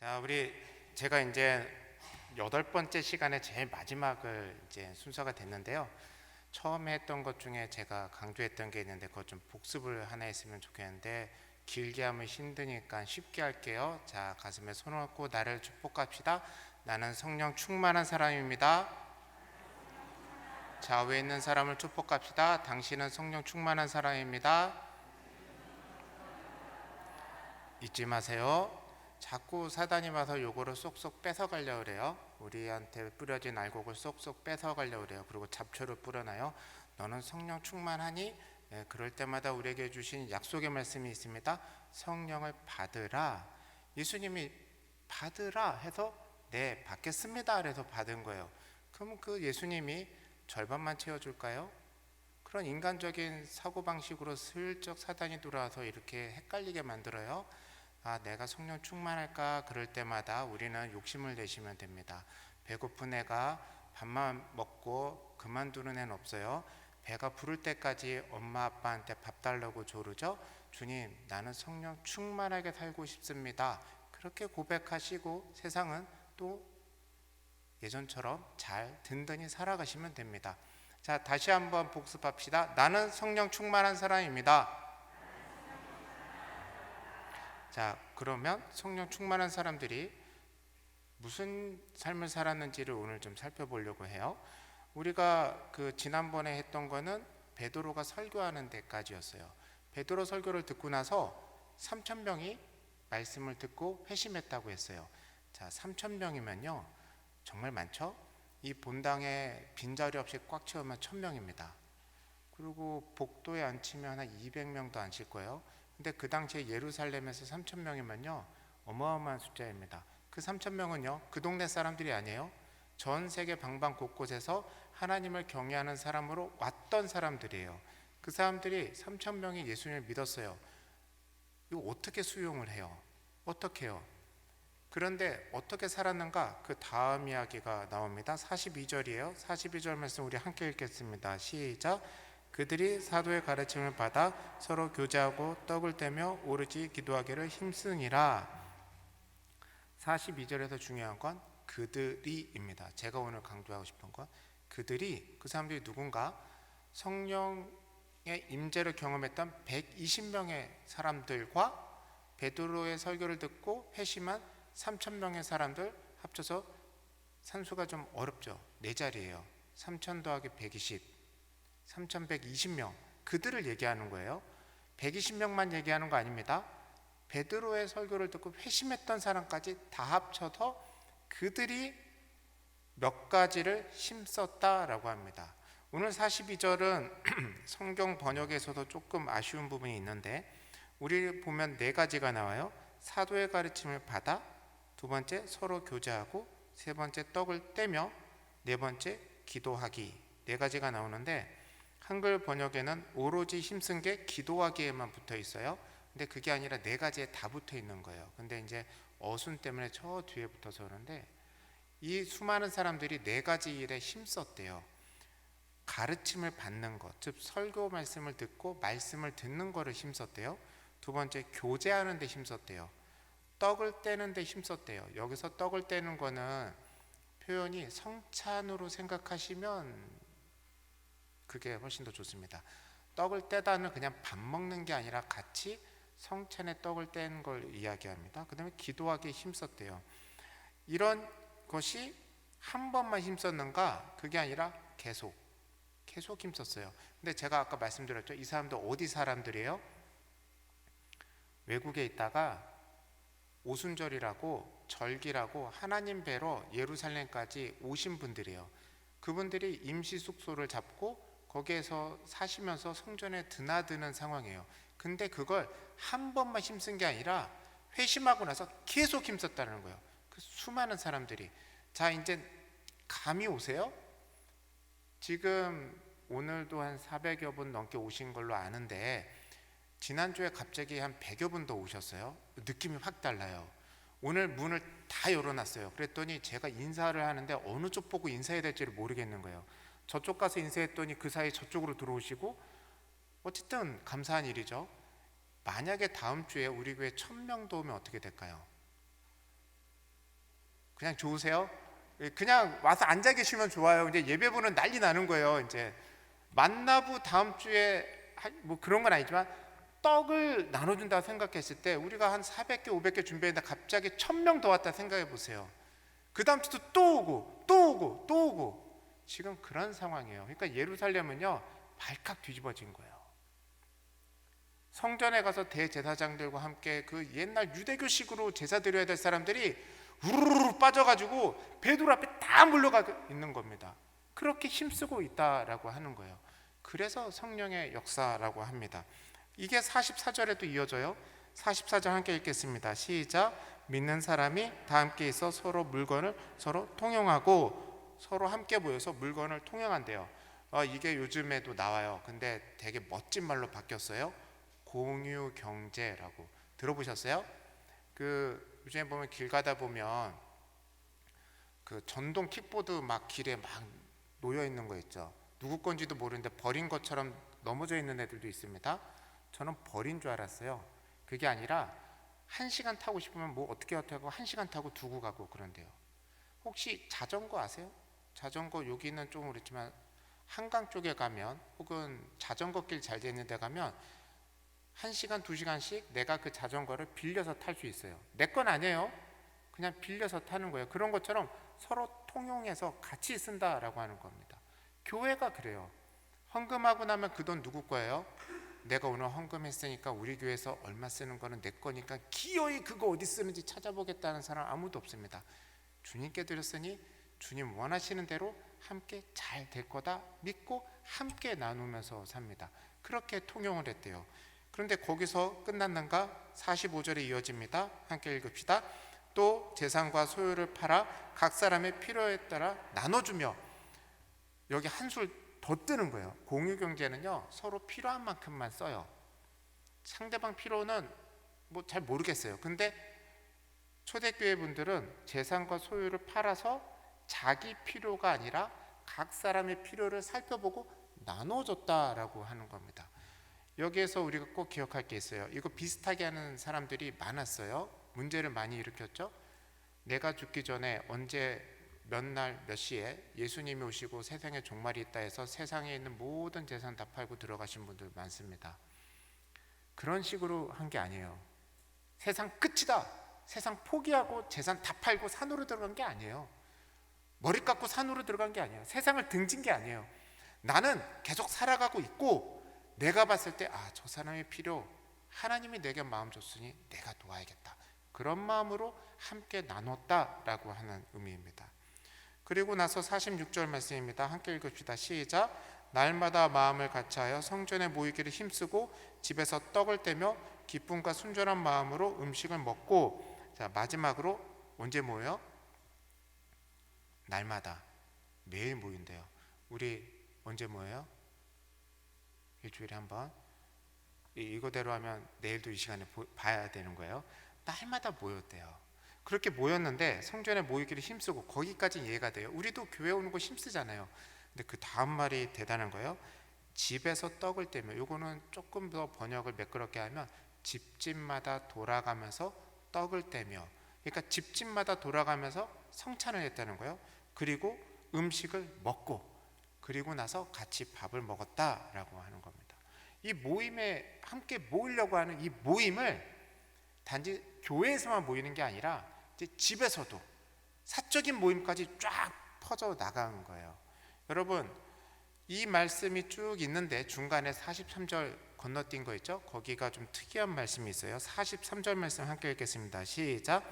자, 제가 이제 8번째 시간에 제일 마지막을 이제 순서가 됐는데요. 처음에 했던 것 중에 제가 강조했던 게 있는데 그것 좀 복습을 하나 했으면 좋겠는데 길게 하면 힘드니까 쉽게 할게요. 자, 가슴에 손을 얹고 나를 축복합시다. 나는 성령 충만한 사람입니다. 좌우에 있는 사람을 축복합시다. 당신은 성령 충만한 사람입니다. 잊지 마세요. 자꾸 사단이 와서 요거를 쏙쏙 뺏어가려고 그래요. 우리한테 뿌려진 알곡을 쏙쏙 뺏어가려고 그래요. 그리고 잡초를 뿌려놔요. 너는 성령 충만하니? 그럴 때마다 우리에게 주신 약속의 말씀이 있습니다. 성령을 받으라. 예수님이 받으라 해서 네 받겠습니다 그래서 받은 거예요. 그럼 그 예수님이 절반만 채워줄까요? 그런 인간적인 사고방식으로 슬쩍 사단이 들어와서 이렇게 헷갈리게 만들어요. 내가 성령 충만할까? 그럴 때마다 우리는 욕심을 내시면 됩니다. 배고픈 애가 밥만 먹고 그만두는 애는 없어요. 배가 부를 때까지 엄마 아빠한테 밥 달라고 조르죠. 주님, 나는 성령 충만하게 살고 싶습니다. 그렇게 고백하시고 세상은 또 예전처럼 잘 든든히 살아가시면 됩니다. 자, 다시 한번 복습합시다. 나는 성령 충만한 사람입니다. 자, 그러면 성령 충만한 사람들이 무슨 삶을 살았는지를 오늘 좀 살펴보려고 해요. 우리가 그 지난번에 했던 거는 베드로가 설교하는 데까지였어요. 베드로 설교를 듣고 나서 3,000명이 말씀을 듣고 회심했다고 했어요. 자, 3,000명이면요 정말 많죠? 이 본당에 빈자리 없이 꽉 채우면 1,000명입니다. 그리고 복도에 앉히면 한 200명도 앉힐 거예요. 근데 그 당시에 예루살렘에서 3,000명이면요 어마어마한 숫자입니다. 그 3,000명은요 그 동네 사람들이 아니에요. 전 세계 방방 곳곳에서 하나님을 경외하는 사람으로 왔던 사람들이에요. 그 사람들이 3,000명이 예수님을 믿었어요. 이거 어떻게 수용을 해요? 어떻게 해요? 그런데 어떻게 살았는가? 그 다음 이야기가 나옵니다. 42절이에요. 42절 말씀 우리 함께 읽겠습니다. 시작. 그들이 사도의 가르침을 받아 서로 교제하고 떡을 떼며 오르지 기도하기를 힘쓰니라. 42절에서 중요한 건 그들이입니다. 제가 오늘 강조하고 싶은 건 그들이, 그 사람들이 누군가? 성령의 임재를 경험했던 120명의 사람들과 베드로의 설교를 듣고 회심한 3,000명의 사람들 합쳐서 산수가 좀 어렵죠. 4자리예요. 3,000 더하기 120, 3,120명. 그들을 얘기하는 거예요. 120명만 얘기하는 거 아닙니다. 베드로의 설교를 듣고 회심했던 사람까지 다 합쳐서 그들이 몇 가지를 힘썼다라고 합니다. 오늘 42절은 성경 번역에서도 조금 아쉬운 부분이 있는데 우리 보면 4가지가 나와요. 사도의 가르침을 받아, 2번째 서로 교제하고, 3번째 떡을 떼며, 4번째 기도하기. 4가지가 나오는데 한글 번역에는 오로지 힘쓴 게 기도하기에만 붙어 있어요. 근데 그게 아니라 4가지에 다 붙어 있는 거예요. 근데 이제 어순 때문에 저 뒤에 붙어서 그러는데 이 수많은 사람들이 4가지 일에 힘썼대요. 가르침을 받는 것, 즉 설교 말씀을 듣고 말씀을 듣는 거를 힘썼대요. 2번째 교제하는 데 힘썼대요. 떡을 떼는 데 힘썼대요. 여기서 떡을 떼는 거는 표현이 성찬으로 생각하시면 그게 훨씬 더 좋습니다. 떡을 떼다는 그냥 밥 먹는 게 아니라 같이 성찬의 떡을 떼는 걸 이야기합니다. 그 다음에 기도하기에 힘썼대요. 이런 것이 한 번만 힘썼는가? 그게 아니라 계속 힘썼어요. 근데 제가 아까 말씀드렸죠. 이 사람들 어디 사람들이에요? 외국에 있다가 오순절이라고 절기라고 하나님 뵈러 예루살렘까지 오신 분들이에요. 그분들이 임시 숙소를 잡고 거기에서 사시면서 성전에 드나드는 상황이에요. 근데 그걸 한 번만 힘쓴 게 아니라 회심하고 나서 계속 힘썼다는 거예요. 그 수많은 사람들이. 자, 이제 감이 오세요? 지금 오늘도 한 400여 분 넘게 오신 걸로 아는데 지난주에 갑자기 한 100여 분 더 오셨어요. 느낌이 확 달라요. 오늘 문을 다 열어놨어요. 그랬더니 제가 인사를 하는데 어느 쪽 보고 인사해야 될지를 모르겠는 거예요. 저쪽 가서 인사했더니 그 사이 저쪽으로 들어오시고, 어쨌든 감사한 일이죠. 만약에 다음 주에 우리 교회 1,000명도 오면 어떻게 될까요? 그냥 좋으세요? 그냥 와서 앉아 계시면 좋아요. 이제 예배부는 난리 나는 거예요. 이제 만나부 다음 주에 뭐 그런 건 아니지만 떡을 나눠준다 생각했을 때 우리가 한 400개 500개 준비했는데 갑자기 1000명 더 왔다 생각해 보세요. 그 다음 주도 또 오고 또 오고 또 오고. 지금 그런 상황이에요. 그러니까 예루살렘은요 발칵 뒤집어진 거예요. 성전에 가서 대제사장들과 함께 그 옛날 유대교식으로 제사 드려야 될 사람들이 우르르 빠져가지고 베드로 앞에 다 물러가 있는 겁니다. 그렇게 힘쓰고 있다라고 하는 거예요. 그래서 성령의 역사라고 합니다. 이게 44절에도 이어져요. 44절 함께 읽겠습니다. 시작. 믿는 사람이 다 함께 있어 서로 물건을 서로 통용하고, 서로 함께 모여서 물건을 통용한대요. 이게 요즘에도 나와요. 근데 되게 멋진 말로 바뀌었어요. 공유 경제라고. 들어보셨어요? 그 요즘에 보면 길 가다 보면 그 전동 킥보드 막 길에 막 놓여 있는 거 있죠. 누구 건지도 모르는데 버린 것처럼 넘어져 있는 애들도 있습니다. 저는 버린 줄 알았어요. 그게 아니라 1시간 타고 싶으면 뭐 어떻게 하고 1시간 타고 두고 가고 그런데요. 혹시 자전거 아세요? 자전거 여기는 좀 그렇지만 한강 쪽에 가면 혹은 자전거 길 잘 돼 있는 데 가면 1시간 2시간씩 내가 그 자전거를 빌려서 탈 수 있어요. 내 건 아니에요. 그냥 빌려서 타는 거예요. 그런 것처럼 서로 통용해서 같이 쓴다라고 하는 겁니다. 교회가 그래요. 헌금하고 나면 그 돈 누구 거예요? 내가 오늘 헌금했으니까 우리 교회에서 얼마 쓰는 거는 내 거니까 기어이 그거 어디 쓰는지 찾아보겠다는 사람 아무도 없습니다. 주님께 드렸으니 주님 원하시는 대로 함께 잘 될 거다 믿고 함께 나누면서 삽니다. 그렇게 통용을 했대요. 그런데 거기서 끝났는가? 45절에 이어집니다. 함께 읽읍시다. 또 재산과 소유를 팔아 각 사람의 필요에 따라 나눠주며. 여기 한술 더 뜨는 거예요. 공유경제는요 서로 필요한 만큼만 써요. 상대방 필요는 뭐 잘 모르겠어요. 근데 초대교회 분들은 재산과 소유를 팔아서 자기 필요가 아니라 각 사람의 필요를 살펴보고 나눠줬다라고 하는 겁니다. 여기에서 우리가 꼭 기억할 게 있어요. 이거 비슷하게 하는 사람들이 많았어요. 문제를 많이 일으켰죠. 내가 죽기 전에 언제 몇 날 몇 시에 예수님이 오시고 세상에 종말이 있다 해서 세상에 있는 모든 재산 다 팔고 들어가신 분들 많습니다. 그런 식으로 한 게 아니에요. 세상 끝이다, 세상 포기하고 재산 다 팔고 산으로 들어간 게 아니에요. 머리 깎고 산으로 들어간 게 아니에요. 세상을 등진 게 아니에요. 나는 계속 살아가고 있고 내가 봤을 때 저 사람의 필요, 하나님이 내게 마음 줬으니 내가 도와야겠다, 그런 마음으로 함께 나눴다라고 하는 의미입니다. 그리고 나서 46절 말씀입니다. 함께 읽읍시다. 시작. 날마다 마음을 같이하여 성전에 모이기를 힘쓰고 집에서 떡을 떼며 기쁨과 순전한 마음으로 음식을 먹고. 자, 마지막으로 언제 모여요? 날마다, 매일 모인대요. 우리 언제 모여요? 일주일에 한 번. 이거대로 하면 내일도 이 시간에 봐야 되는 거예요. 날마다 모였대요. 그렇게 모였는데 성전에 모이기를 힘쓰고, 거기까지 이해가 돼요. 우리도 교회 오는 거 힘쓰잖아요. 근데 그 다음 말이 대단한 거예요. 집에서 떡을 떼며. 요거는 조금 더 번역을 매끄럽게 하면 집집마다 돌아가면서 떡을 떼며, 그러니까 집집마다 돌아가면서 성찬을 했다는 거예요. 그리고 음식을 먹고, 그리고 나서 같이 밥을 먹었다라고 하는 겁니다. 이 모임에 함께 모이려고 하는 이 모임을 단지 교회에서만 모이는 게 아니라 이제 집에서도 사적인 모임까지 쫙 퍼져 나가는 거예요. 여러분, 이 말씀이 쭉 있는데 중간에 43절 건너뛴 거 있죠? 거기가 좀 특이한 말씀이 있어요. 43절 말씀 함께 읽겠습니다. 시작.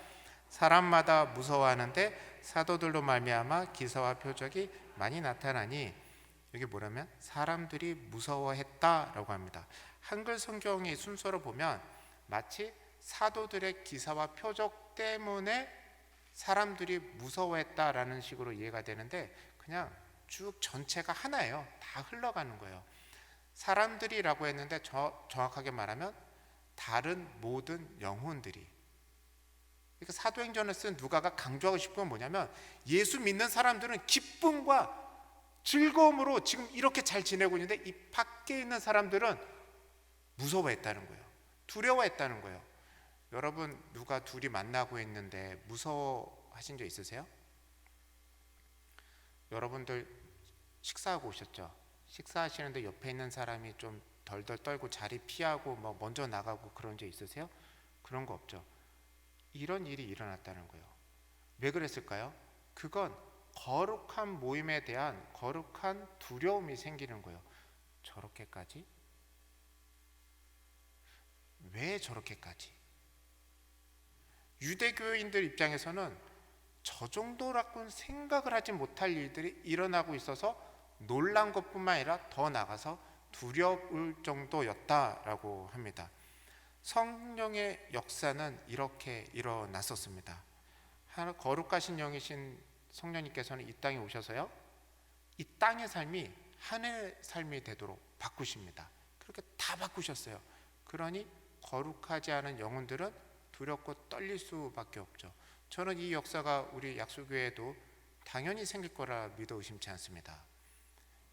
사람마다 무서워하는데 사도들로 말미암아 기사와 표적이 많이 나타나니. 이게 뭐라면 사람들이 무서워했다라고 합니다. 한글 성경의 순서로 보면 마치 사도들의 기사와 표적 때문에 사람들이 무서워했다라는 식으로 이해가 되는데, 그냥 쭉 전체가 하나예요. 다 흘러가는 거예요. 사람들이라고 했는데 정확하게 말하면 다른 모든 영혼들이. 그러니까 사도행전을 쓴 누가가 강조하고 싶은 건 뭐냐면, 예수 믿는 사람들은 기쁨과 즐거움으로 지금 이렇게 잘 지내고 있는데 이 밖에 있는 사람들은 무서워했다는 거예요. 두려워했다는 거예요. 여러분, 누가 둘이 만나고 있는데 무서워할 하신 적 있으세요? 여러분들 식사하고 오셨죠? 식사하시는데 옆에 있는 사람이 좀 덜덜 떨고 자리 피하고 뭐 먼저 나가고 그런 적 있으세요? 그런 거 없죠. 이런 일이 일어났다는 거예요. 왜 그랬을까요? 그건 거룩한 모임에 대한 거룩한 두려움이 생기는 거예요. 저렇게까지? 왜 저렇게까지? 유대교인들 입장에서는 저 정도라고는 생각을 하지 못할 일들이 일어나고 있어서 놀란 것뿐만 아니라 더 나아가서 두려울 정도였다라고 합니다. 성령의 역사는 이렇게 일어났었습니다. 거룩하신 영이신 성령님께서는 이 땅에 오셔서요, 이 땅의 삶이 하늘의 삶이 되도록 바꾸십니다. 그렇게 다 바꾸셨어요. 그러니 거룩하지 않은 영혼들은 두렵고 떨릴 수밖에 없죠. 저는 이 역사가 우리 약수교회에도 당연히 생길 거라 믿어 의심치 않습니다.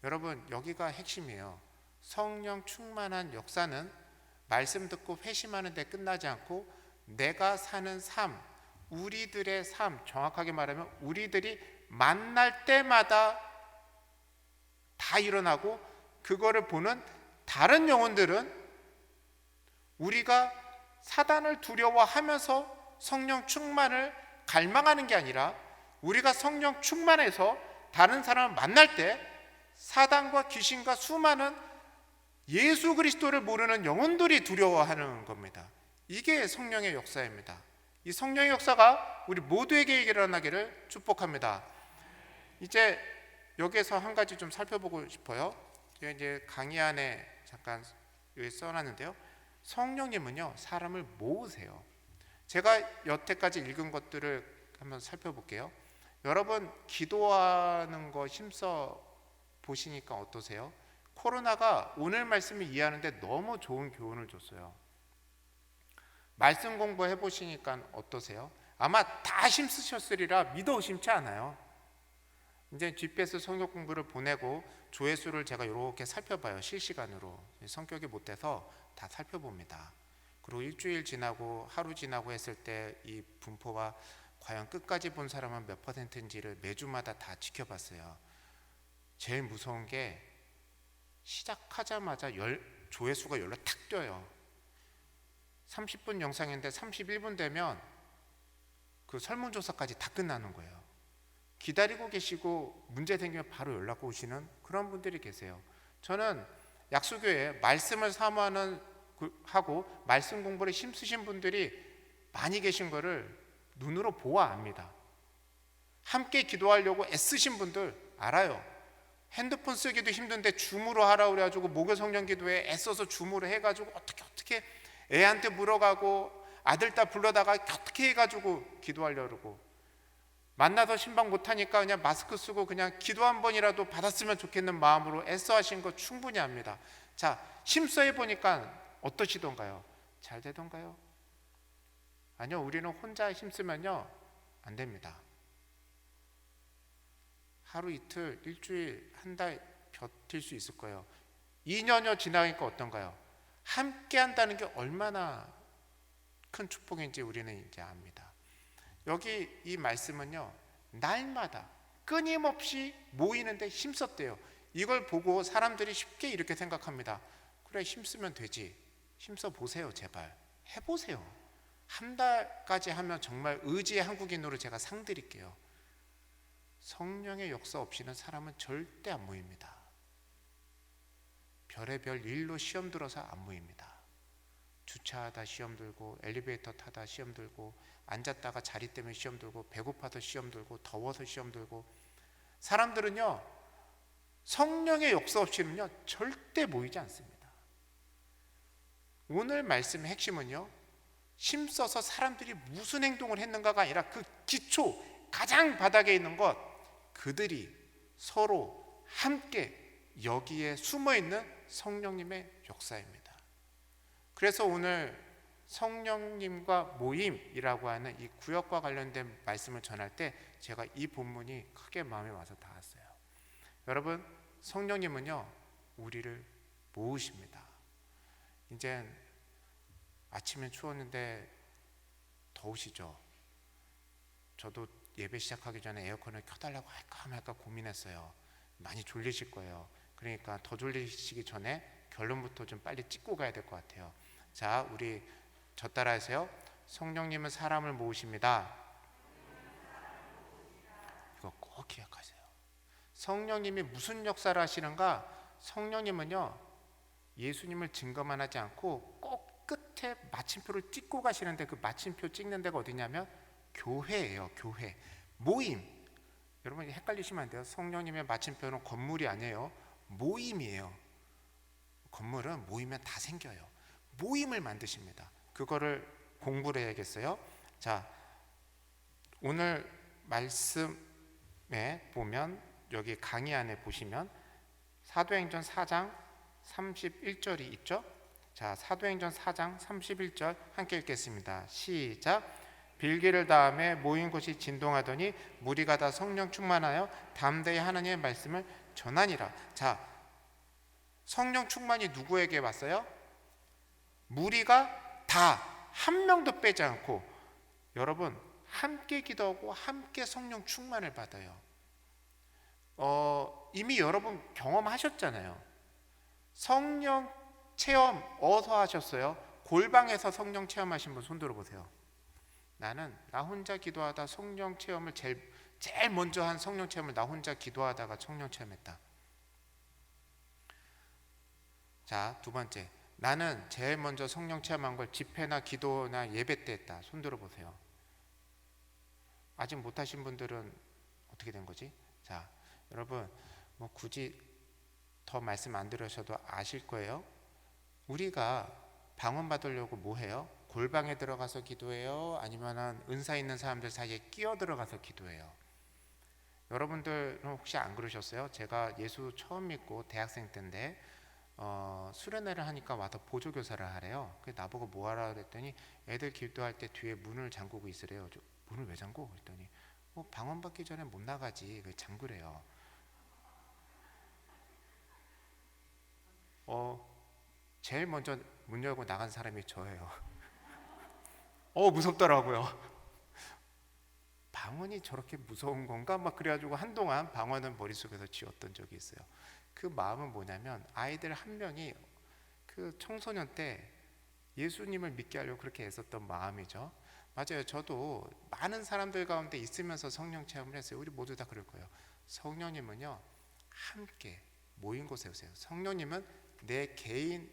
여러분, 여기가 핵심이에요. 성령 충만한 역사는 말씀 듣고 회심하는 데 끝나지 않고 내가 사는 삶, 우리들의 삶, 정확하게 말하면 우리들이 만날 때마다 다 일어나고, 그거를 보는 다른 영혼들은 우리가 사단을 두려워하면서 성령 충만을 갈망하는 게 아니라 우리가 성령 충만해서 다른 사람을 만날 때 사단과 귀신과 수많은 예수 그리스도를 모르는 영혼들이 두려워하는 겁니다. 이게 성령의 역사입니다. 이 성령의 역사가 우리 모두에게 일어나기를 축복합니다. 이제 여기에서 한 가지 좀 살펴보고 싶어요. 이제 강의 안에 잠깐 여기 써놨는데요. 성령님은요, 사람을 모으세요. 제가 여태까지 읽은 것들을 한번 살펴볼게요. 여러분, 기도하는 거 힘써 보시니까 어떠세요? 코로나가 오늘 말씀을 이해하는데 너무 좋은 교훈을 줬어요. 말씀 공부해 보시니까 어떠세요? 아마 다 힘쓰셨으리라 믿어 의심치 않아요. 이제 GPS 성경 공부를 보내고 조회수를 제가 이렇게 살펴봐요. 실시간으로. 성격이 못돼서 다 살펴봅니다. 그리고 일주일 지나고 하루 지나고 했을 때 이 분포와 과연 끝까지 본 사람은 몇 %인지를 매주마다 다 지켜봤어요. 제일 무서운 게 시작하자마자 조회수가 열로 탁 뛰어요. 30분 영상인데 31분 되면 그 설문조사까지 다 끝나는 거예요. 기다리고 계시고 문제 생기면 바로 연락 오시는 그런 분들이 계세요. 저는 약수교회 말씀을 사모하는 하고 말씀 공부를 힘쓰신 분들이 많이 계신 거를 눈으로 보아 압니다. 함께 기도하려고 애쓰신 분들 알아요. 핸드폰 쓰기도 힘든데 줌으로 하라고 그래가지고 목요 성령 기도에 애써서 줌으로 해가지고 어떻게 애한테 물어가고 아들 딸 불러다가 어떻게 해가지고 기도하려고 그러고, 만나서 신방 못하니까 그냥 마스크 쓰고 그냥 기도 한 번이라도 받았으면 좋겠는 마음으로 애써 하신 거 충분히 압니다. 자, 힘써 해보니까 어떠시던가요? 잘 되던가요? 아니요, 우리는 혼자 힘쓰면요 안 됩니다. 하루 이틀, 일주일, 한 달 버틸 수 있을 거예요. 2년여 지나니까 어떤가요? 함께 한다는 게 얼마나 큰 축복인지 우리는 이제 압니다. 여기 이 말씀은요, 날마다 끊임없이 모이는데 힘썼대요. 이걸 보고 사람들이 쉽게 이렇게 생각합니다. 그래, 힘쓰면 되지. 힘써 보세요. 제발 해보세요. 한 달까지 하면 정말 의지의 한국인으로 제가 상 드릴게요. 성령의 역사 없이는 사람은 절대 안 모입니다. 별의별 일로 시험 들어서 안 모입니다. 주차하다 시험 들고, 엘리베이터 타다 시험 들고, 앉았다가 자리 때문에 시험 들고, 배고파서 시험 들고, 더워서 시험 들고. 사람들은요, 성령의 역사 없이는요 절대 모이지 않습니다. 오늘 말씀의 핵심은요, 힘써서 사람들이 무슨 행동을 했는가가 아니라 그 기초, 가장 바닥에 있는 것, 그들이 서로 함께 여기에 숨어있는 성령님의 역사입니다. 그래서 오늘 성령님과 모임이라고 하는 이 구역과 관련된 말씀을 전할 때 제가 이 본문이 크게 마음에 와서 닿았어요. 여러분, 성령님은요 우리를 모으십니다. 이제 아침엔 추웠는데 더우시죠? 저도 예배 시작하기 전에 에어컨을 켜달라고 할까 말까 고민했어요. 많이 졸리실 거예요. 그러니까 더 졸리시기 전에 결론부터 좀 빨리 찍고 가야 될 것 같아요. 자, 우리 저 따라하세요. 성령님은 사람을 모으십니다. 이거 꼭 기억하세요. 성령님이 무슨 역사를 하시는가? 성령님은요, 예수님을 증거만 하지 않고 꼭 끝에 마침표를 찍고 가시는데, 그 마침표 찍는 데가 어디냐면 교회예요. 교회, 모임. 여러분 헷갈리시면 안 돼요. 성령님의 마침표는 건물이 아니에요. 모임이에요. 건물은 모이면 다 생겨요. 모임을 만드십니다. 그거를 공부를 해야겠어요. 자, 오늘 말씀에 보면, 여기 강의 안에 보시면 사도행전 4장 31절이 있죠. 자, 사도행전 4장 31절 함께 읽겠습니다. 시작. 빌기를 다음에 모인 곳이 진동하더니 무리가 다 성령 충만하여 담대히 하나님의 말씀을 전하니라. 자, 성령 충만이 누구에게 왔어요? 무리가 다 한 명도 빼지 않고, 여러분 함께 기도하고 함께 성령 충만을 받아요. 이미 여러분 경험하셨잖아요. 성령 체험 어디서 하셨어요? 골방에서 성령 체험하신 분 손 들어보세요. 나는 나 혼자 기도하다 성령 체험을 제일 먼저 한 성령 체험을 나 혼자 기도하다가 성령 체험했다. 자, 두 번째, 나는 제일 먼저 성령 체험한 걸 집회나 기도나 예배 때 했다. 손 들어보세요. 아직 못하신 분들은 어떻게 된 거지? 자, 여러분 뭐 굳이 더 말씀 안 드려셔도 아실 거예요. 우리가 방언 받으려고 뭐 해요? 골방에 들어가서 기도해요? 아니면 은사 있는 사람들 사이에 끼어 들어가서 기도해요? 여러분들은 혹시 안 그러셨어요? 제가 예수 처음 믿고 대학생 때인데 수련회를 하니까 와서 보조교사를 하래요. 그래서 나보고 뭐 하라 그랬더니 애들 기도할 때 뒤에 문을 잠그고 있으래요. 문을 왜 잠궈? 그랬더니 방언 받기 전에 못 나가지. 잠그래요. 제일 먼저 문 열고 나간 사람이 저예요. 무섭더라고요. 방언이 저렇게 무서운 건가? 막 그래가지고 한동안 방언은 머릿속에서 지웠던 적이 있어요. 그 마음은 뭐냐면, 아이들 한 명이 그 청소년 때 예수님을 믿게 하려고 그렇게 애썼던 마음이죠. 맞아요. 저도 많은 사람들 가운데 있으면서 성령 체험을 했어요. 우리 모두 다 그럴 거예요. 성령님은요, 함께 모인 곳에 오세요. 성령님은 내 개인이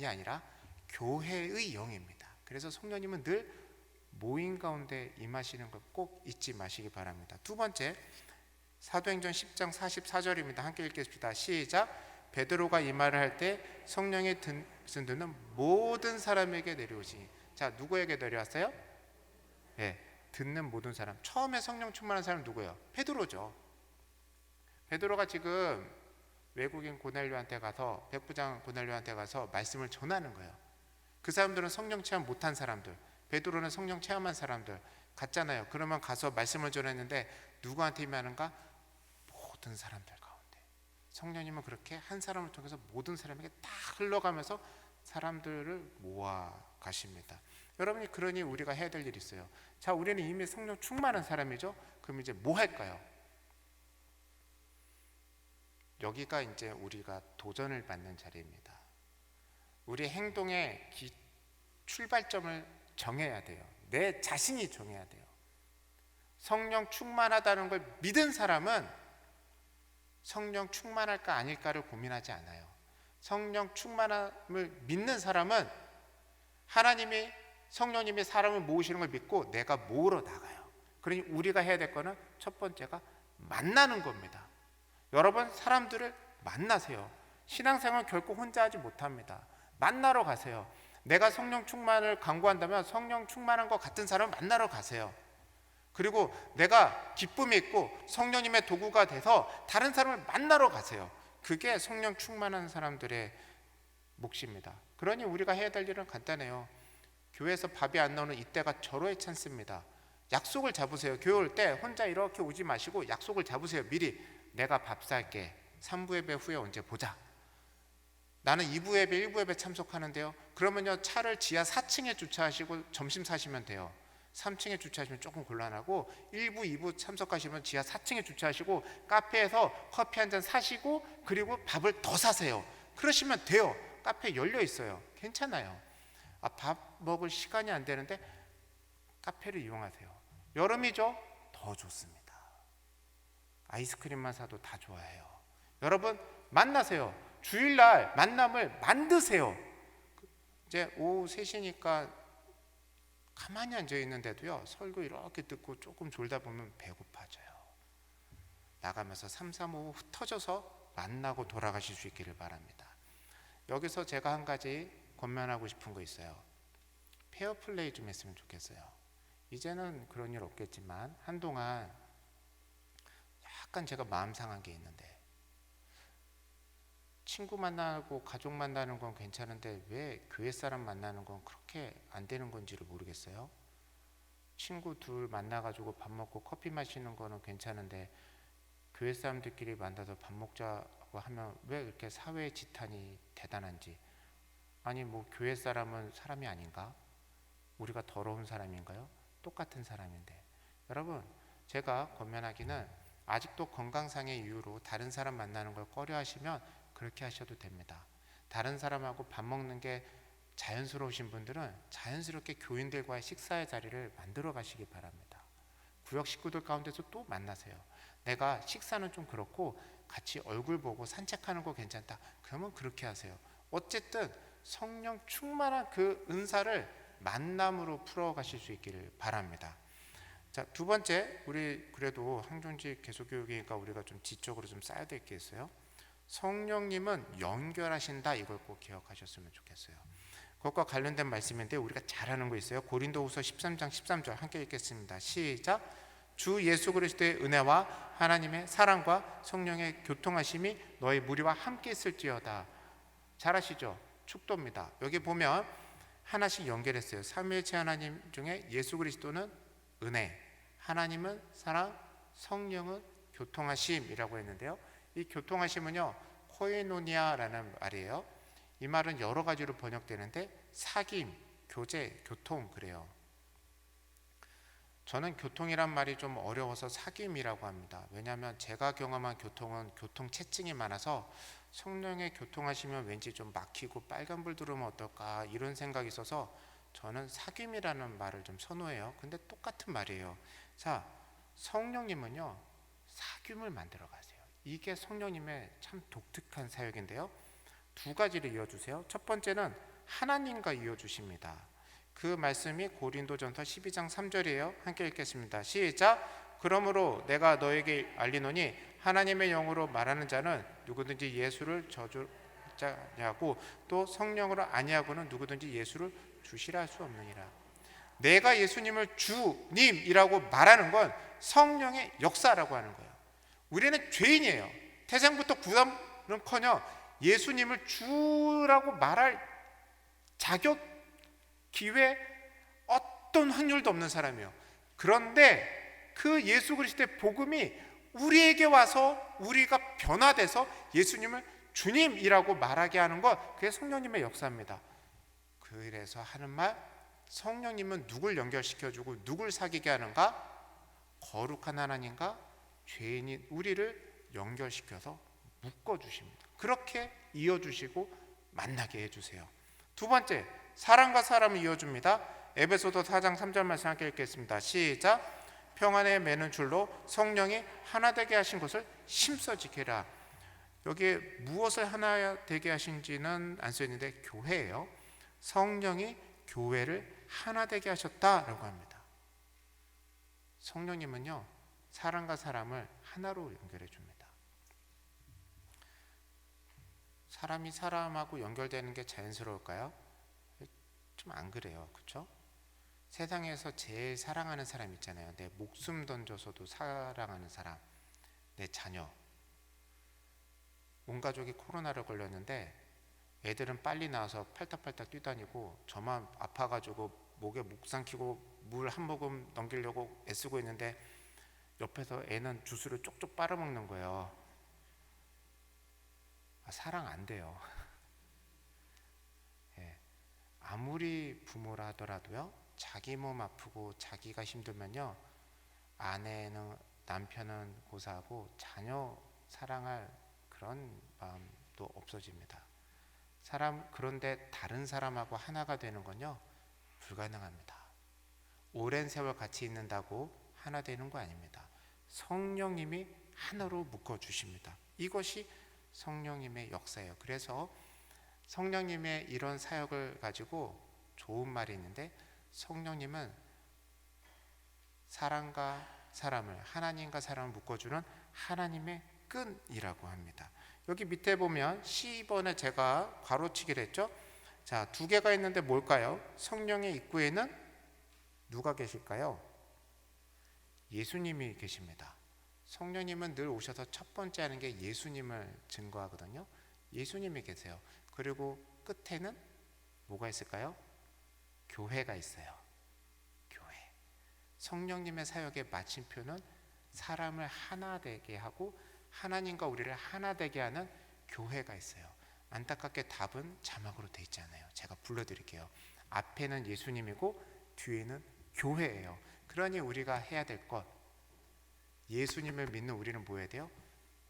아니라 교회의 영입니다. 그래서 성령님은 늘 모임 가운데 임하시는 걸 꼭 잊지 마시기 바랍니다. 두 번째, 사도행전 10장 44절입니다. 함께 읽겠습니다. 시작. 베드로가 이 말을 할 때 성령의 듣는 모든 사람에게 내려오시니. 자, 누구에게 내려왔어요? 듣는 모든 사람. 처음에 성령 충만한 사람 누구예요? 베드로죠. 베드로가 지금 외국인 고넬료한테 가서, 백부장 고넬료한테 가서 말씀을 전하는 거예요. 그 사람들은 성령 체험 못한 사람들, 베드로는 성령 체험한 사람들 같잖아요. 그러면 가서 말씀을 전했는데 누구한테 임하는가? 모든 사람들 가운데. 성령님은 그렇게 한 사람을 통해서 모든 사람에게 다 흘러가면서 사람들을 모아 가십니다. 여러분이 그러니 우리가 해야 될 일이 있어요. 자, 우리는 이미 성령 충만한 사람이죠. 그럼 이제 뭐 할까요? 여기가 이제 우리가 도전을 받는 자리입니다. 우리 행동의 출발점을 정해야 돼요. 내 자신이 정해야 돼요. 성령 충만하다는 걸 믿은 사람은 성령 충만할까 아닐까를 고민하지 않아요. 성령 충만함을 믿는 사람은 하나님이, 성령님이 사람을 모으시는 걸 믿고 내가 모으러 나가요. 그러니 우리가 해야 될 거는 첫 번째가 만나는 겁니다. 여러분, 사람들을 만나세요. 신앙생활 결코 혼자 하지 못합니다. 만나러 가세요. 내가 성령 충만을 강구한다면 성령 충만한 것 같은 사람을 만나러 가세요. 그리고 내가 기쁨이 있고 성령님의 도구가 돼서 다른 사람을 만나러 가세요. 그게 성령 충만한 사람들의 몫입니다. 그러니 우리가 해야 될 일은 간단해요. 교회에서 밥이 안 나오는 이때가 절호의 찬스입니다. 약속을 잡으세요. 교회 올 때 혼자 이렇게 오지 마시고 약속을 잡으세요. 미리 내가 밥 살게. 3부 예배 후에 언제 보자. 나는 2부 예배, 1부 예배 참석하는데요. 그러면요, 차를 지하 4층에 주차하시고 점심 사시면 돼요. 3층에 주차하시면 조금 곤란하고 1부, 2부 참석하시면 지하 4층에 주차하시고 카페에서 커피 한 잔 사시고 그리고 밥을 더 사세요. 그러시면 돼요. 카페 열려 있어요. 괜찮아요. 밥 먹을 시간이 안 되는데 카페를 이용하세요. 여름이죠? 더 좋습니다. 아이스크림만 사도 다 좋아해요. 여러분 만나세요. 주일날 만남을 만드세요. 이제 오후 3시니까 가만히 앉아 있는데도요, 설교 이렇게 듣고 조금 졸다 보면 배고파져요. 나가면서 3, 4, 5 흩어져서 만나고 돌아가실 수 있기를 바랍니다. 여기서 제가 한 가지 권면하고 싶은 거 있어요. 페어플레이 좀 했으면 좋겠어요. 이제는 그런 일 없겠지만 한동안 약간 제가 마음 상한 게 있는데, 친구 만나고 가족 만나는 건 괜찮은데 왜 교회 사람 만나는 건 그렇게 안 되는 건지를 모르겠어요. 친구 둘 만나가지고 밥 먹고 커피 마시는 거는 괜찮은데 교회 사람들끼리 만나서 밥 먹자고 하면 왜 이렇게 사회의 지탄이 대단한지. 아니 뭐 교회 사람은 사람이 아닌가? 우리가 더러운 사람인가요? 똑같은 사람인데. 여러분 제가 권면하기는 아직도 건강상의 이유로 다른 사람 만나는 걸 꺼려 하시면 그렇게 하셔도 됩니다. 다른 사람하고 밥 먹는 게 자연스러우신 분들은 자연스럽게 교인들과의 식사의 자리를 만들어 가시기 바랍니다. 구역 식구들 가운데서 또 만나세요. 내가 식사는 좀 그렇고 같이 얼굴 보고 산책하는 거 괜찮다. 그러면 그렇게 하세요. 어쨌든 성령 충만한 그 은사를 만남으로 풀어 가실 수 있기를 바랍니다. 자, 두 번째, 우리 그래도 항존지 개소교육이니까 우리가 좀 지적으로 좀 쌓아야 될 게 있어요. 성령님은 연결하신다. 이걸 꼭 기억하셨으면 좋겠어요. 그것과 관련된 말씀인데 우리가 잘 아는 거 있어요. 고린도후서 13장 13절 함께 읽겠습니다. 시작. 주 예수 그리스도의 은혜와 하나님의 사랑과 성령의 교통하심이 너희 무리와 함께 있을지어다. 잘 아시죠? 축도입니다. 여기 보면 하나씩 연결했어요. 삼위일체 하나님 중에 예수 그리스도는 은혜, 하나님은 사랑, 성령은 교통하심이라고 했는데요. 이 교통하심은요, 코에노니아라는 말이에요. 이 말은 여러 가지로 번역되는데 사귐, 교제, 교통 그래요. 저는 교통이란 말이 좀 어려워서 사귐이라고 합니다. 왜냐하면 제가 경험한 교통은 교통체증이 많아서 성령의 교통하시면 왠지 좀 막히고 빨간불 들어오면 어떨까 이런 생각이 있어서 저는 사귐이라는 말을 좀 선호해요. 근데 똑같은 말이에요. 자, 성령님은요 사귐을 만들어 가세요. 이게 성령님의 참 독특한 사역인데요. 두 가지를 이어주세요. 첫 번째는 하나님과 이어주십니다. 그 말씀이 고린도전서 12장 3절이에요. 함께 읽겠습니다. 시작. 그러므로 내가 너에게 알리노니 하나님의 영으로 말하는 자는 누구든지 예수를 저주하냐고 또 성령으로 아니하고는 누구든지 예수를 주시라 할 수 없느니라. 내가 예수님을 주님이라고 말하는 건 성령의 역사라고 하는 거예요. 우리는 죄인이에요. 태생부터 구원은커녕 예수님을 주라고 말할 자격, 기회, 어떤 확률도 없는 사람이에요. 그런데 그 예수 그리스도의 복음이 우리에게 와서 우리가 변화돼서 예수님을 주님이라고 말하게 하는 것, 그게 성령님의 역사입니다. 그래서 하는 말, 성령님은 누굴 연결시켜주고 누굴 사귀게 하는가? 거룩한 하나님과 죄인인 우리를 연결시켜서 묶어주십니다. 그렇게 이어주시고 만나게 해주세요. 두 번째, 사람과 사람을 이어줍니다. 에베소서 4장 3절 말씀 함께 읽겠습니다. 시작. 평안에 매는 줄로 성령이 하나 되게 하신 것을 힘써 지키라. 여기에 무엇을 하나 되게 하신지는 안 써있는데 교회예요. 성령이 교회를 하나 되게 하셨다라고 합니다. 성령님은요 사람과 사람을 하나로 연결해 줍니다. 사람이 사람하고 연결되는 게 자연스러울까요? 좀 안 그래요. 그렇죠? 세상에서 제일 사랑하는 사람 있잖아요. 내 목숨 던져서도 사랑하는 사람, 내 자녀. 온 가족이 코로나를 걸렸는데 애들은 빨리 나와서 팔딱팔딱 뛰다니고 저만 아파가지고 목에 목 삼키고 물 한 모금 넘기려고 애쓰고 있는데 옆에서 애는 주스를 쪽쪽 빨아먹는 거예요. 사랑 안 돼요. 예. 아무리 부모라 하더라도요 자기 몸 아프고 자기가 힘들면요, 아내는, 남편은 고사하고 자녀 사랑할 그런 마음도 없어집니다. 그런데 다른 사람하고 하나가 되는 건요, 불가능합니다. 오랜 세월 같이 있는다고 하나 되는 거 아닙니다. 성령님이 하나로 묶어 주십니다. 이것이 성령님의 역사예요. 그래서 성령님의 이런 사역을 가지고 좋은 말이 있는데, 성령님은 사람과 사람을, 하나님과 사람을 묶어주는 하나님의 끈이라고 합니다. 여기 밑에 보면 12번에 제가 괄호치기를 했죠. 자, 두 개가 있는데 뭘까요? 성령의 입구에는 누가 계실까요? 예수님이 계십니다. 성령님은 늘 오셔서 첫 번째 하는 게 예수님을 증거하거든요. 예수님이 계세요. 그리고 끝에는 뭐가 있을까요? 교회가 있어요. 교회. 성령님의 사역의 마침표는 사람을 하나 되게 하고 하나님과 우리를 하나 되게 하는 교회가 있어요. 안타깝게 답은 자막으로 돼 있지 않아요. 제가 불러드릴게요. 앞에는 예수님이고 뒤에는 교회예요. 그러니 우리가 해야 될 것, 예수님을 믿는 우리는 뭐 해야 돼요?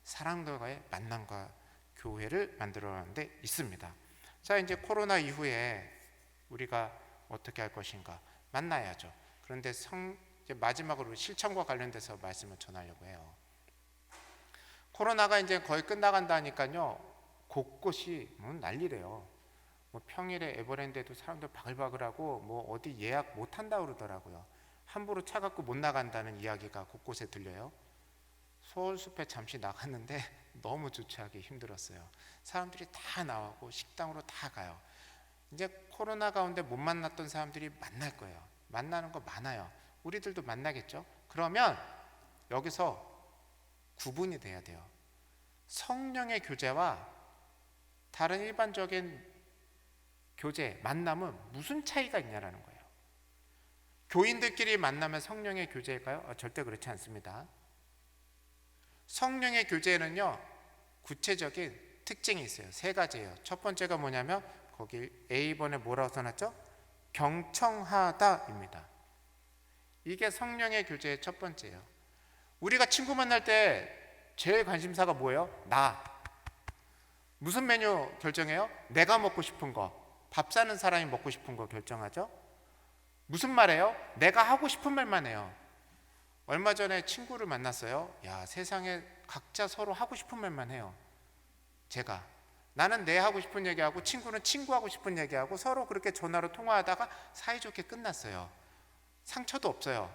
사람들과의 만남과 교회를 만들어가는 데 있습니다. 자, 이제 코로나 이후에 우리가 어떻게 할 것인가? 만나야죠. 그런데 이제 마지막으로 실천과 관련돼서 말씀을 전하려고 해요. 코로나가 이제 거의 끝나간다니까요, 곳곳이 난리래요. 뭐 평일에 에버랜드에도 사람들 바글바글하고 뭐 어디 예약 못 한다 그러더라고요. 함부로 차 갖고 못 나간다는 이야기가 곳곳에 들려요. 서울숲에 잠시 나갔는데 너무 주차하기 힘들었어요. 사람들이 다 나오고 식당으로 다 가요. 이제 코로나 가운데 못 만났던 사람들이 만날 거예요. 만나는 거 많아요. 우리들도 만나겠죠. 그러면 여기서 구분이 돼야 돼요. 성령의 교제와 다른 일반적인 교제, 만남은 무슨 차이가 있냐라는 거예요. 교인들끼리 만나면 성령의 교제일까요? 절대 그렇지 않습니다. 성령의 교제에는요, 구체적인 특징이 있어요. 세 가지예요. 첫 번째가 뭐냐면 거기 A번에 뭐라고 써놨죠? 경청하다입니다. 이게 성령의 교제의 첫 번째예요. 우리가 친구 만날 때 제일 관심사가 뭐예요? 나. 무슨 메뉴 결정해요? 내가 먹고 싶은 거. 밥 사는 사람이 먹고 싶은 거 결정하죠? 무슨 말해요? 내가 하고 싶은 말만 해요. 얼마 전에 친구를 만났어요. 야, 세상에 각자 서로 하고 싶은 말만 해요. 나는 내 하고 싶은 얘기하고 친구는 친구 하고 싶은 얘기하고 서로 그렇게 전화로 통화하다가 사이좋게 끝났어요. 상처도 없어요.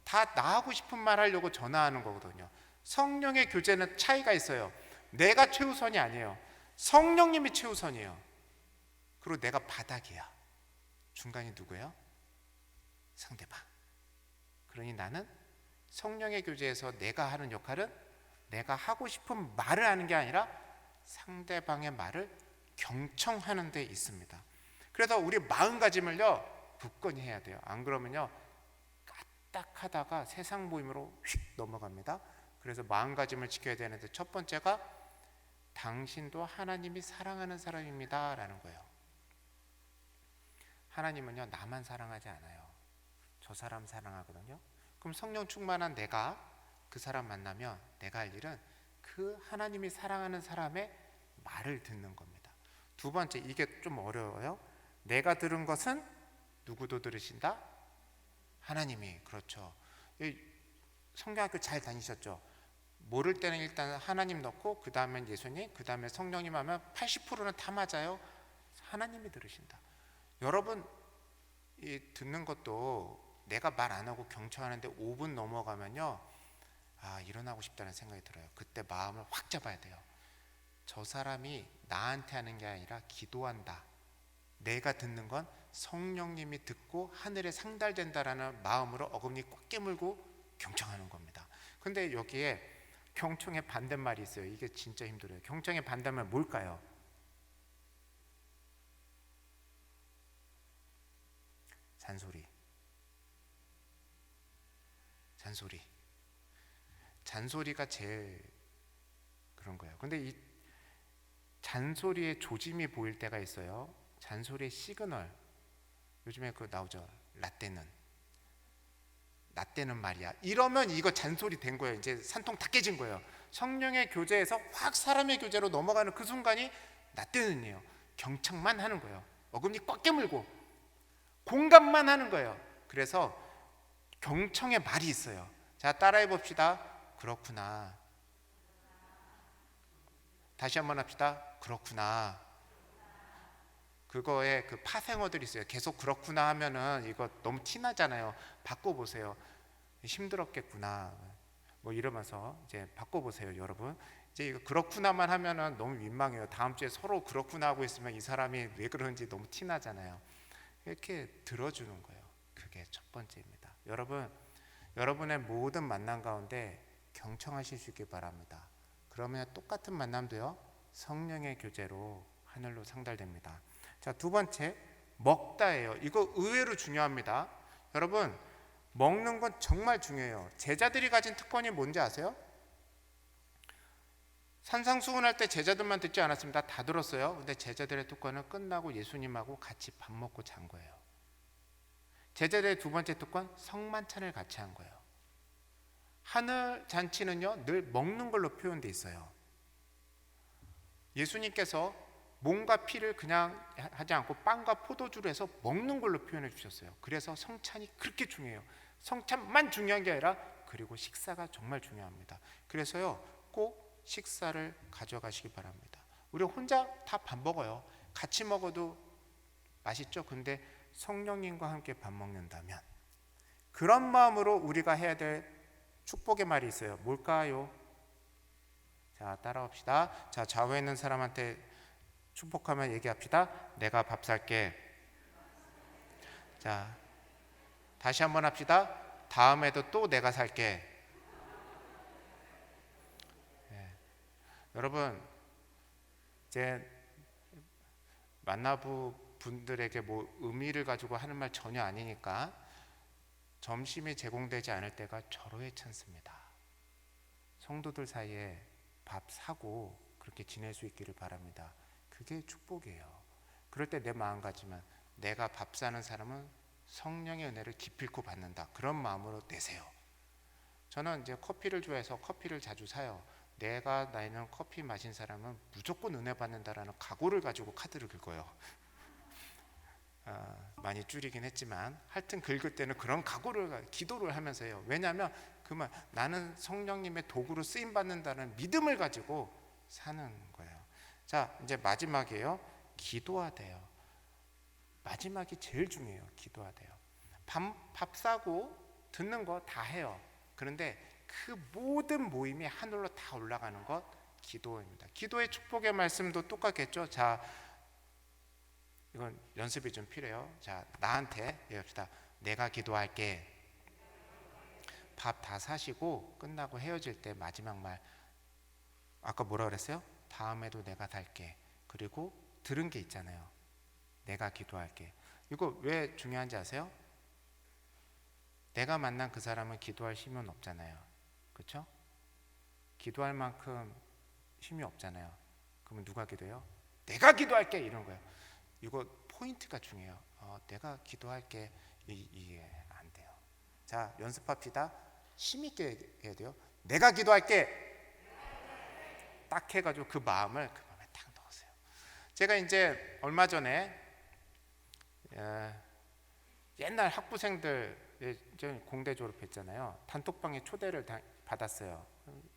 다 나 하고 싶은 말 하려고 전화하는 거거든요. 성령의 교제는 차이가 있어요. 내가 최우선이 아니에요. 성령님이 최우선이에요. 그리고 내가 바닥이야. 중간이 누구예요? 상대방. 그러니 나는 성령의 교제에서 내가 하는 역할은 내가 하고 싶은 말을 하는 게 아니라 상대방의 말을 경청하는 데 있습니다. 그래서 우리 마음가짐을요, 굳건히 해야 돼요. 안 그러면요, 까딱하다가 세상 모임으로 휙 넘어갑니다. 그래서 마음가짐을 지켜야 되는데 첫 번째가 당신도 하나님이 사랑하는 사람입니다 라는 거예요. 하나님은요, 나만 사랑하지 않아요. 저 사람 사랑하거든요. 그럼 성령 충만한 내가 그 사람 만나면 내가 할 일은 그 하나님이 사랑하는 사람의 말을 듣는 겁니다. 두 번째, 이게 좀 어려워요. 내가 들은 것은 누구도 들으신다? 하나님이. 그렇죠. 성경학교 잘 다니셨죠? 모를 때는 일단 하나님 넣고 그 다음엔 예수님, 그 다음에 성령님 하면 80%는 다 맞아요. 하나님이 들으신다. 여러분, 이 듣는 것도 내가 말 안 하고 경청하는데 5분 넘어가면요, 일어나고 싶다는 생각이 들어요. 그때 마음을 확 잡아야 돼요. 저 사람이 나한테 하는 게 아니라 기도한다. 내가 듣는 건 성령님이 듣고 하늘에 상달된다라는 마음으로 어금니 꽉 깨물고 경청하는 겁니다. 근데 여기에 경청의 반대말이 있어요. 이게 진짜 힘들어요. 경청의 반대말 뭘까요? 잔소리. 잔소리가 제일 그런 거예요. 근데 이 잔소리의 조짐이 보일 때가 있어요. 잔소리의 시그널. 요즘에 그 나오죠. 라떼는 말이야. 이러면 이거 잔소리 된 거예요. 이제 산통 다 깨진 거예요. 성령의 교제에서 확 사람의 교제로 넘어가는 그 순간이 라떼는이에요. 경청만 하는 거예요. 어금니 꽉 깨물고 공감만 하는 거예요. 그래서 경청의 말이 있어요. 자, 따라해 봅시다. 그렇구나. 다시 한번 합시다. 그렇구나. 그거에 그 파생어들이 있어요. 계속 그렇구나 하면은 이거 너무 티나잖아요. 바꿔보세요. 힘들었겠구나. 뭐 이러면서 이제 바꿔보세요, 여러분. 이제 이거 그렇구나만 하면은 너무 민망해요. 다음 주에 서로 그렇구나 하고 있으면 이 사람이 왜 그러는지 너무 티나잖아요. 이렇게 들어주는 거예요. 그게 첫 번째입니다. 여러분의 모든 만남 가운데 경청하실 수 있길 바랍니다. 그러면 똑같은 만남도요, 성령의 교제로 하늘로 상달됩니다. 자, 두 번째, 먹다예요. 이거 의외로 중요합니다. 여러분, 먹는 건 정말 중요해요. 제자들이 가진 특권이 뭔지 아세요? 산상수훈할 때 제자들만 듣지 않았습니다. 다 들었어요. 근데 제자들의 특권은 끝나고 예수님하고 같이 밥 먹고 잔 거예요. 제자들의 두 번째 특권, 성만찬을 같이 한 거예요. 하늘 잔치는요, 늘 먹는 걸로 표현돼 있어요. 예수님께서 몸과 피를 그냥 하지 않고 빵과 포도주로 해서 먹는 걸로 표현해 주셨어요. 그래서 성찬이 그렇게 중요해요. 성찬만 중요한 게 아니라 그리고 식사가 정말 중요합니다. 그래서요, 꼭 식사를 가져가시기 바랍니다. 우리 혼자 다 밥 먹어요. 같이 먹어도 맛있죠. 근데 성령님과 함께 밥 먹는다면 그런 마음으로 우리가 해야 될 축복의 말이 있어요. 뭘까요? 자, 따라합시다. 자, 좌우에 있는 사람한테 축복하면 얘기합시다. 내가 밥 살게. 자, 다시 한번 합시다. 다음에도 또 내가 살게. 네. 여러분, 이제 만나부 분들에게 뭐 의미를 가지고 하는 말 전혀 아니니까 점심이 제공되지 않을 때가 절호의 찬스입니다. 성도들 사이에 밥 사고 그렇게 지낼 수 있기를 바랍니다. 그게 축복이에요. 그럴 때 내 마음가짐은 내가 밥 사는 사람은 성령의 은혜를 기필코 받는다. 그런 마음으로 내세요. 저는 이제 커피를 좋아해서 커피를 자주 사요. 내가 나이는 커피 마신 사람은 무조건 은혜 받는다라는 각오를 가지고 카드를 긁어요. 많이 줄이긴 했지만 하여튼 긁을 때는 그런 각오를 기도를 하면서 해요. 왜냐하면 그 말, 나는 성령님의 도구로 쓰임 받는다는 믿음을 가지고 사는 거예요. 자, 이제 마지막이에요. 기도하대요. 마지막이 제일 중요해요. 기도하대요. 밥 사고 듣는 거 다 해요. 그런데 그 모든 모임이 하늘로 다 올라가는 것 기도입니다. 기도의 축복의 말씀도 똑같겠죠. 자, 이건 연습이 좀 필요해요. 자, 나한테 얘기합시다. 내가 기도할게. 밥 다 사시고 끝나고 헤어질 때 마지막 말, 아까 뭐라 그랬어요? 다음에도 내가 살게. 그리고 들은 게 있잖아요. 내가 기도할게. 이거 왜 중요한지 아세요? 내가 만난 그 사람은 기도할 힘은 없잖아요. 그렇죠? 기도할 만큼 힘이 없잖아요. 그러면 누가 기도해요? 내가 기도할게 이런 거예요. 이거 포인트가 중요해요. 내가 기도할게. 이게 안 돼요. 자, 연습합시다. 힘있게 해야 돼요. 내가 기도할게. 딱 해가지고 그 마음에 딱 넣으세요. 제가 이제 얼마 전에 옛날 학부생들 공대 졸업했잖아요. 단톡방에 초대를 받았어요.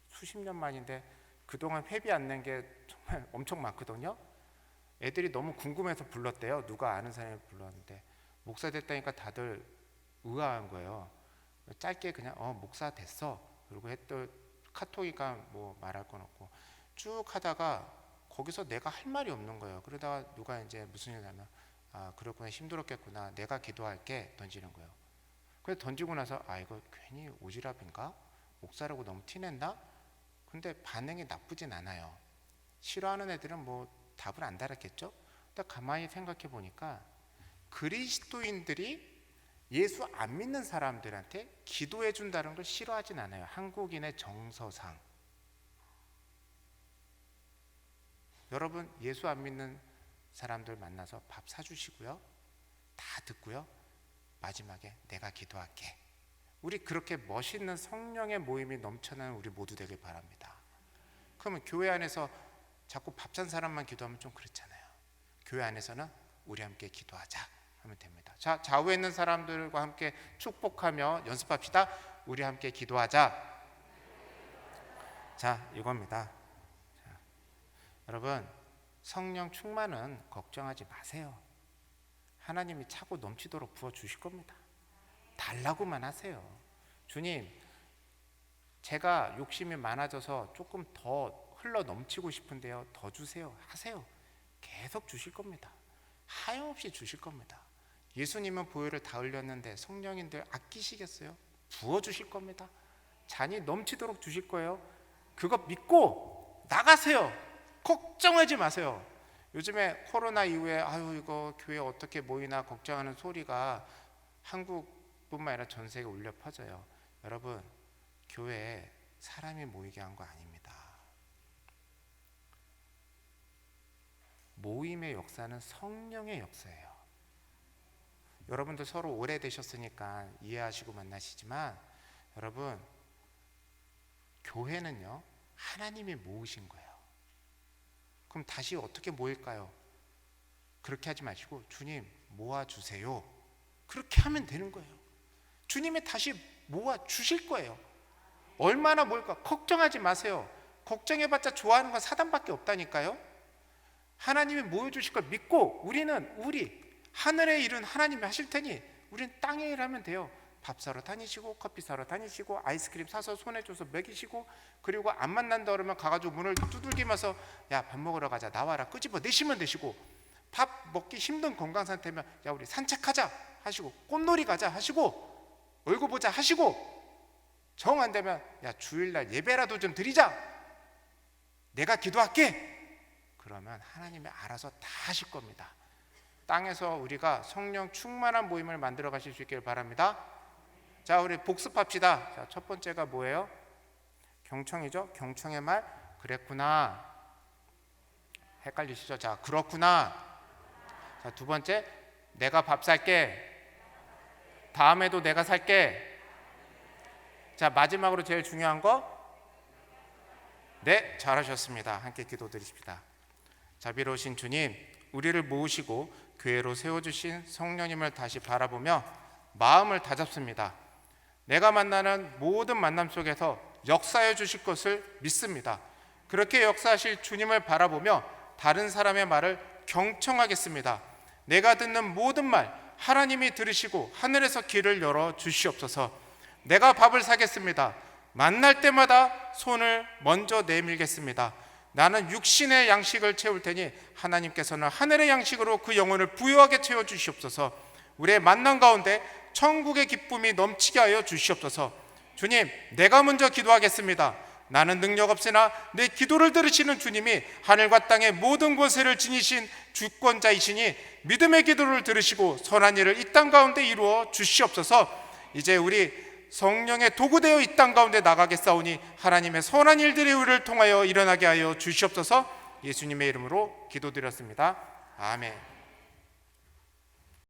수십 년 만인데 그동안 회비 안 낸 게 정말 엄청 많거든요. 애들이 너무 궁금해서 불렀대요. 누가 아는 사람이 불렀는데 목사 됐다니까 다들 의아한 거예요. 짧게 그냥 목사 됐어. 그리고 했더니 카톡이가 뭐 말할 건 없고 쭉 하다가 거기서 내가 할 말이 없는 거예요. 그러다가 누가 이제 무슨 일 하면 그렇구나, 힘들었겠구나, 내가 기도할게 던지는 거예요. 그래서 던지고 나서 이거 괜히 오지랖인가? 목사라고 너무 티낸다? 근데 반응이 나쁘진 않아요. 싫어하는 애들은 뭐 답을 안 달았겠죠? 근데 가만히 생각해 보니까 그리스도인들이 예수 안 믿는 사람들한테 기도해 준다는 걸 싫어하진 않아요. 한국인의 정서상. 여러분, 예수 안 믿는 사람들 만나서 밥 사주시고요. 다 듣고요. 마지막에 내가 기도할게. 우리 그렇게 멋있는 성령의 모임이 넘쳐나는 우리 모두 되길 바랍니다. 그러면 교회 안에서 자꾸 밥 산 사람만 기도하면 좀 그렇잖아요. 교회 안에서는 우리 함께 기도하자 하면 됩니다. 자, 좌우에 있는 사람들과 함께 축복하며 연습합시다. 우리 함께 기도하자. 자, 이겁니다. 자, 여러분, 성령 충만은 걱정하지 마세요. 하나님이 차고 넘치도록 부어주실 겁니다. 달라고만 하세요. 주님, 제가 욕심이 많아져서 조금 더 흘러 넘치고 싶은데요, 더 주세요. 하세요. 계속 주실 겁니다. 하염없이 주실 겁니다. 예수님은 보혈을 다 흘렸는데 성령인들 아끼시겠어요? 부어주실 겁니다. 잔이 넘치도록 주실 거예요. 그거 믿고 나가세요. 걱정하지 마세요. 요즘에 코로나 이후에 아유 이거 교회 어떻게 모이나 걱정하는 소리가 한국뿐만 아니라 전 세계에 울려 퍼져요. 여러분, 교회에 사람이 모이게 한 거 아닙니다. 모임의 역사는 성령의 역사예요. 여러분들 서로 오래되셨으니까 이해하시고 만나시지만 여러분, 교회는요 하나님이 모으신 거예요. 그럼 다시 어떻게 모일까요? 그렇게 하지 마시고 주님 모아주세요. 그렇게 하면 되는 거예요. 주님이 다시 모아주실 거예요. 얼마나 모일까 걱정하지 마세요. 걱정해봤자 좋아하는 건 사단밖에 없다니까요. 하나님이 모여주실 걸 믿고 우리는 우리 하늘의 일은 하나님이 하실 테니 우리는 땅의 일 하면 돼요. 밥 사러 다니시고 커피 사러 다니시고 아이스크림 사서 손에 줘서 먹이시고, 그리고 안 만난다 그러면 가가지고 문을 두들기면서 야 밥 먹으러 가자 나와라 끄집어 내시면 되시고, 밥 먹기 힘든 건강 상태면 야 우리 산책하자 하시고, 꽃놀이 가자 하시고, 얼굴 보자 하시고, 정 안 되면 야 주일날 예배라도 좀 드리자, 내가 기도할게. 그러면 하나님이 알아서 다 하실 겁니다. 땅에서 우리가 성령 충만한 모임을 만들어 가실 수 있기를 바랍니다. 자, 우리 복습합시다. 자, 첫 번째가 뭐예요? 경청이죠. 경청의 말 그랬구나. 헷갈리시죠? 자, 그렇구나. 자, 두 번째 내가 밥 살게. 다음에도 내가 살게. 자, 마지막으로 제일 중요한 거 네, 잘하셨습니다. 함께 기도드리십시다. 자비로우신 주님, 우리를 모으시고 교회로 세워주신 성령님을 다시 바라보며 마음을 다잡습니다. 내가 만나는 모든 만남 속에서 역사해 주실 것을 믿습니다. 그렇게 역사하실 주님을 바라보며 다른 사람의 말을 경청하겠습니다. 내가 듣는 모든 말 하나님이 들으시고 하늘에서 길을 열어 주시옵소서. 내가 밥을 사겠습니다. 만날 때마다 손을 먼저 내밀겠습니다. 나는 육신의 양식을 채울 테니 하나님께서는 하늘의 양식으로 그 영혼을 부유하게 채워주시옵소서. 우리의 만남 가운데 천국의 기쁨이 넘치게 하여 주시옵소서. 주님, 내가 먼저 기도하겠습니다. 나는 능력 없으나 내 기도를 들으시는 주님이 하늘과 땅의 모든 권세를 지니신 주권자이시니 믿음의 기도를 들으시고 선한 일을 이 땅 가운데 이루어 주시옵소서. 이제 우리 성령의 도구되어 이 땅 가운데 나가겠사오니 하나님의 선한 일들이 우리를 통하여 일어나게 하여 주시옵소서. 예수님의 이름으로 기도드렸습니다. 아멘.